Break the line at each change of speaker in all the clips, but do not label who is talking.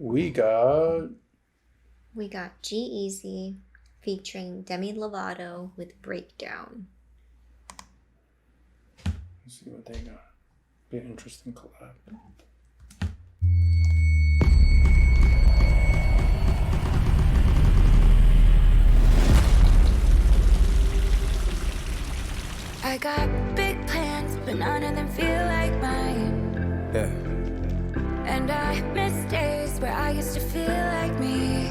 We got.
We got G-Eazy featuring Demi Lovato with Breakdown.
Let's see what they got. Be an interesting collab.
I got big plans, but none of them feel like mine.
Yeah.
And I miss days where I used to feel like me.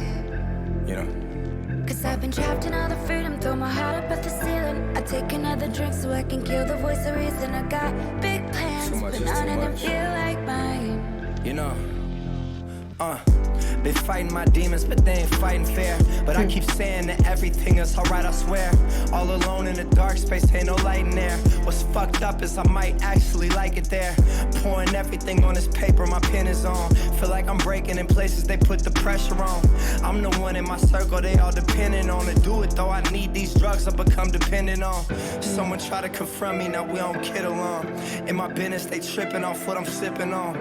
You know?
Cause I've been trapped in all the freedom, throw my heart up at the ceiling. I take another drink so I can kill the voice of reason. I got big plans,
Too much
but
is
none
too
of them
much.
feel like mine.
You know? They fighting my demons, but they ain't fighting fair. But I keep saying that everything is alright, I swear. All alone in the dark space, ain't no light in there. What's fucked up is I might actually like it there. Pouring everything on this paper, my pen is on. Feel like I'm breaking in places they put the pressure on. I'm the one in my circle, they all depending on. To do it though, I need these drugs I become dependent on. Someone try to confront me, now we don't get along. In my business, they tripping off what I'm sipping on.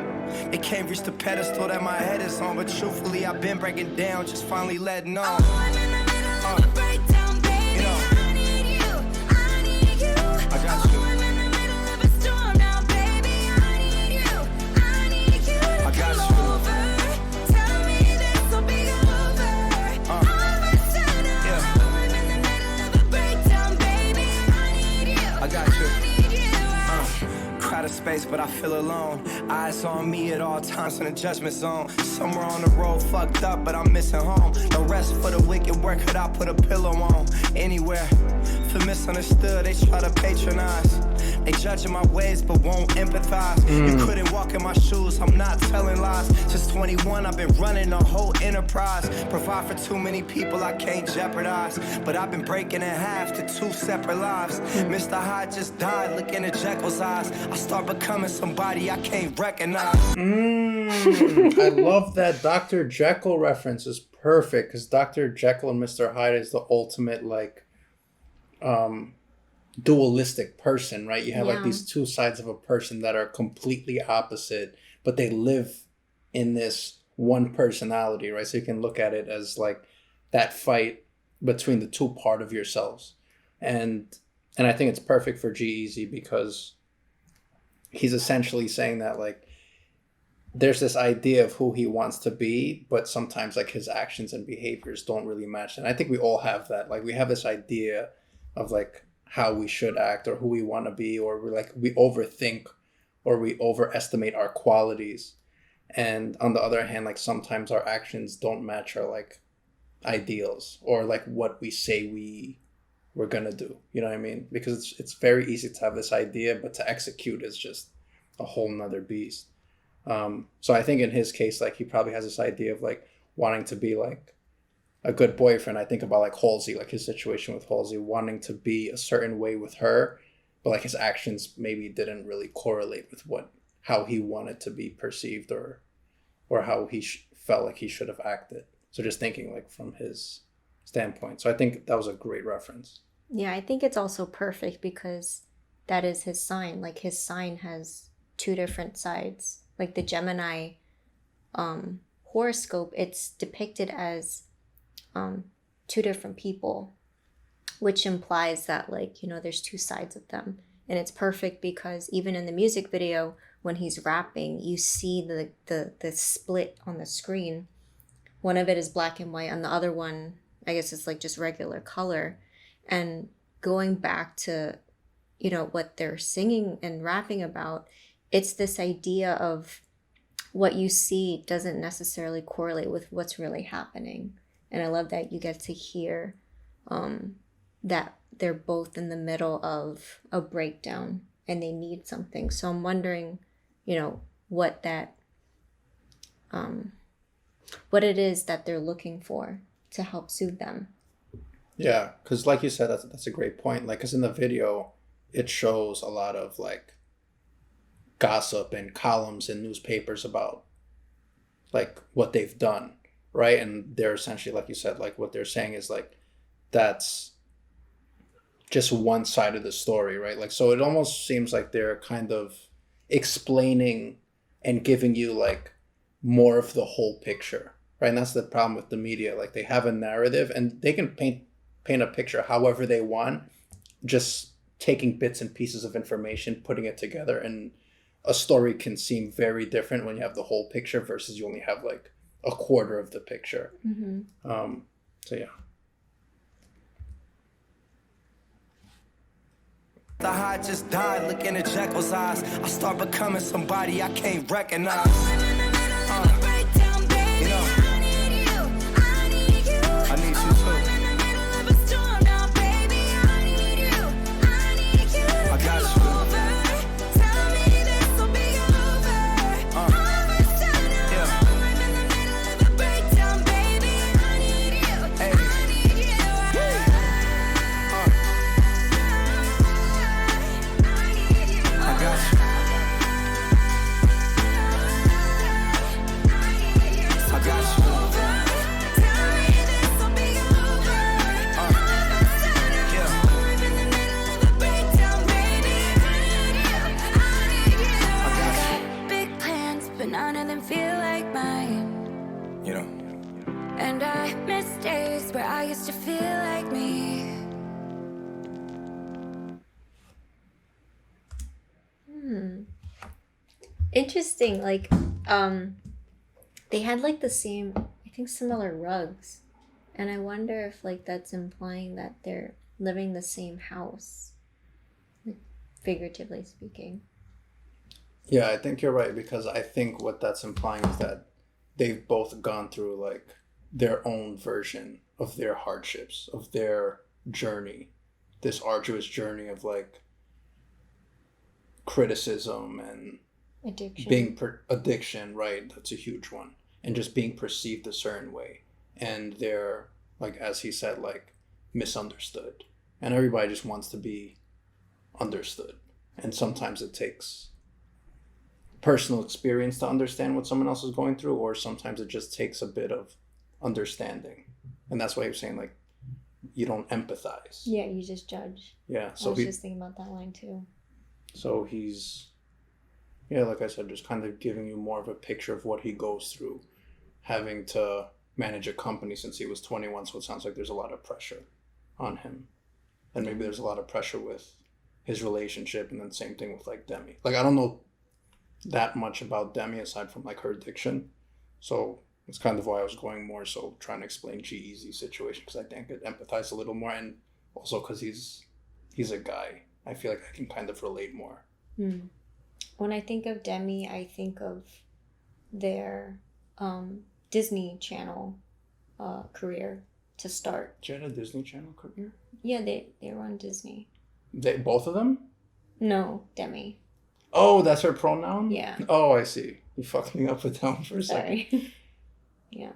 It can't reach the pedestal that my head is on. But truthfully, I've been breaking down, just finally letting on.
Oh, I'm in the middle of a breakdown, baby.
You know.
I need you, I need you.
I got
Oh,
you.
I'm in the middle of a storm now, baby. I need you, I need you to
I got
come
you.
over. Tell me this'll be over. All of a sudden,
Yeah.
oh, I'm in the middle of a breakdown, baby. I need you,
I got you.
I need you.
Crowded space, but I feel alone. Eyes on me at all times in the judgment zone. Somewhere on the road, fucked up, but I'm missing home. No rest for the wicked, where could I put a pillow on? Anywhere. Feel misunderstood, they try to patronize. They judging my ways, but won't empathize. You couldn't walk in my shoes, I'm not telling lies. Since 21, I've been running a whole enterprise. Provide for too many people I can't jeopardize. But I've been breaking in half to two separate lives. Mr. Hyde just died, looking at Jekyll's eyes. I start becoming somebody I can't recognize.
I love that Dr. Jekyll reference is perfect because Dr. Jekyll and Mr. Hyde is the ultimate dualistic person, right? You have like
Yeah.
these two sides of a person that are completely opposite, but they live in this one personality, right? So you can look at it as like that fight between the two part of yourselves. And I think it's perfect for G-Eazy because he's essentially saying that like there's this idea of who he wants to be, but sometimes like his actions and behaviors don't really match. And I think we all have that. Like we have this idea of like how we should act or who we want to be, or we overthink or we overestimate our qualities. And on the other hand, like sometimes our actions don't match our like ideals or like what we say we're gonna do. You know what I mean? Because it's very easy to have this idea, but to execute is just a whole nother beast. So I think in his case, like he probably has this idea of like wanting to be like a good boyfriend. I think about like Halsey, like his situation with Halsey, wanting to be a certain way with her, but like his actions maybe didn't really correlate with how he wanted to be perceived or how he felt like he should have acted. So just thinking like from his standpoint. So I think that was a great reference.
Yeah, I think it's also perfect because that is his sign. Like his sign has two different sides. Like the Gemini horoscope, it's depicted as two different people, which implies that like, you know, there's two sides of them. And it's perfect because even in the music video, when he's rapping, you see the split on the screen. One of it is black and white, and the other one, I guess it's like just regular color. And going back to, you know, what they're singing and rapping about, it's this idea of what you see doesn't necessarily correlate with what's really happening. And I love that you get to hear that they're both in the middle of a breakdown and they need something. So I'm wondering, you know, what it is that they're looking for to help soothe them.
Yeah, because like you said, that's a great point. Like, because in the video, it shows a lot of like gossip and columns in newspapers about like what they've done, right? And they're essentially, like you said, like what they're saying is like that's just one side of the story, right? Like, so it almost seems like they're kind of explaining and giving you like more of the whole picture, right? And that's the problem with the media. Like they have a narrative and they can paint a picture however they want, just taking bits and pieces of information, putting it together, and a story can seem very different when you have the whole picture versus you only have like a quarter of the picture. So yeah.
The high just died, looking at Jekyll's eyes. I start becoming somebody I can't recognize. You know, I need you too. I got you.
To feel like me.
Interesting. Like, they had like the same, I think, similar rugs, and I wonder if like that's implying that they're living the same house, like, figuratively speaking.
Yeah, I think you're right, because I think what that's implying is that they've both gone through like their own version of their hardships, of their journey, this arduous journey of like criticism and
Addiction.
addiction, right? That's a huge one. And just being perceived a certain way. And they're, like, as he said, like, misunderstood. And everybody just wants to be understood. And sometimes it takes personal experience to understand what someone else is going through, or sometimes it just takes a bit of understanding. And that's why he was saying, like, you don't empathize.
Yeah, you just judge.
Yeah.
So I was just thinking about that line too.
So he's, yeah, like I said, just kind of giving you more of a picture of what he goes through, having to manage a company since he was 21. So it sounds like there's a lot of pressure on him. And maybe there's a lot of pressure with his relationship, and then same thing with like Demi. Like, I don't know that much about Demi aside from like her addiction. So it's kind of why I was going more so trying to explain G-Eazy's situation, because I think I could empathize a little more, and also because he's a guy. I feel like I can kind of relate more.
When I think of Demi, I think of their Disney Channel career to start.
She had a Disney Channel career?
Yeah, they were on Disney.
They, both of them?
No, Demi.
Oh, that's her pronoun?
Yeah.
Oh, I see. You fucked me up with that one for a second.
Sorry. Yeah.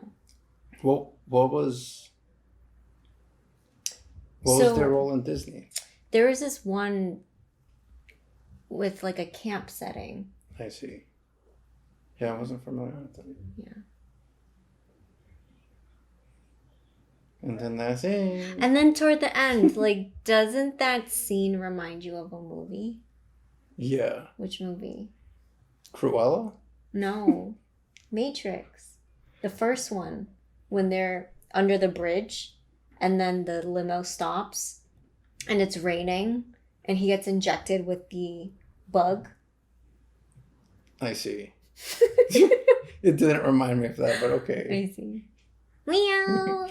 What was their role in Disney?
There was this one with like a camp setting.
I see. Yeah, I wasn't familiar with that.
Yeah.
And then that's it.
And then toward the end, like, doesn't that scene remind you of a movie?
Yeah.
Which movie?
Cruella?
No. Matrix. The first one, when they're under the bridge and then the limo stops and it's raining and he gets injected with the bug.
I see. It didn't remind me of that, but okay.
I see. Meow.